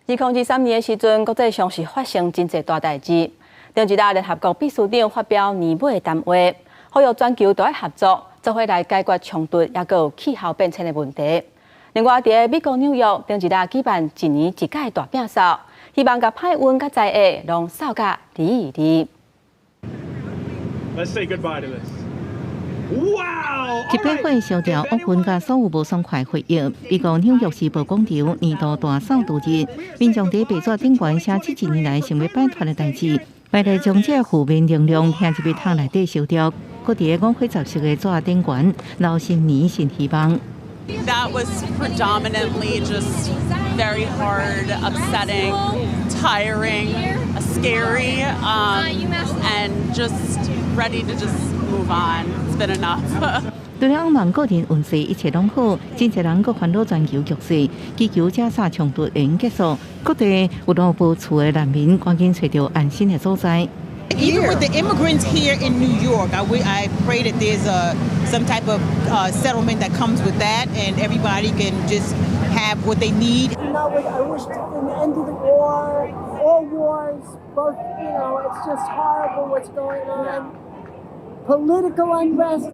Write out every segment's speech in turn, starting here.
2023年的时阵，国际上是发生真侪大代志。中一大联合国秘书长发表年尾的谈话，呼吁全球都要合作，做伙来解决冲突，也有气候变迁的问题。另外，在美国纽约，中一大举办一年一届大摒扫，希望甲歹运甲灾厄拢扫甲离一离。Let's say goodbye to this. 一百岁烧掉恶棍甲所有无爽快回忆。美国纽约时报广场年度大扫除日，民众在白纸顶悬写这一年来想要摆脱的代志，为了将这负面能量向一笔桶内底烧掉，搁伫个五灰杂色的纸顶悬留新年新希望。That was predominantly just very hard, upsetting, tiring, scary, and just ready to just move on. It's been enough. 除了望个人运势一切拢好，真侪人搁烦恼全球局势，祈求这场冲突能结束。各地有老无厝的难民赶紧找到安心的所在。Even with the immigrants here in New York, I pray that there's some type of settlement that comes with that, and everybody can just have what they need. I wish an end to the war, all wars, both, it's just horrible what's going on. Political unrest.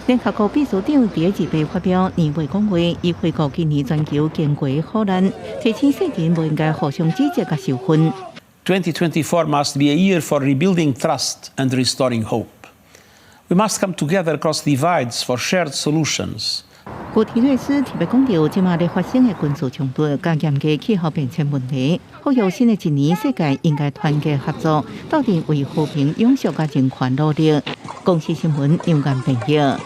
联合国秘书长第2日发表年尾讲话，伊回顾今年全球经过苦难，提醒世人不应该互相指责甲受分。2024 must be a year for rebuilding trust and restoring hope. We must come together across divides for shared solutions. 古提瑞斯特别讲到，即马咧发生的军事冲突、加严嘅气候变迁问题，呼吁新的一年世界应该团结合作，斗阵为和平、永续甲人权努力。公司新闻杨干朋友。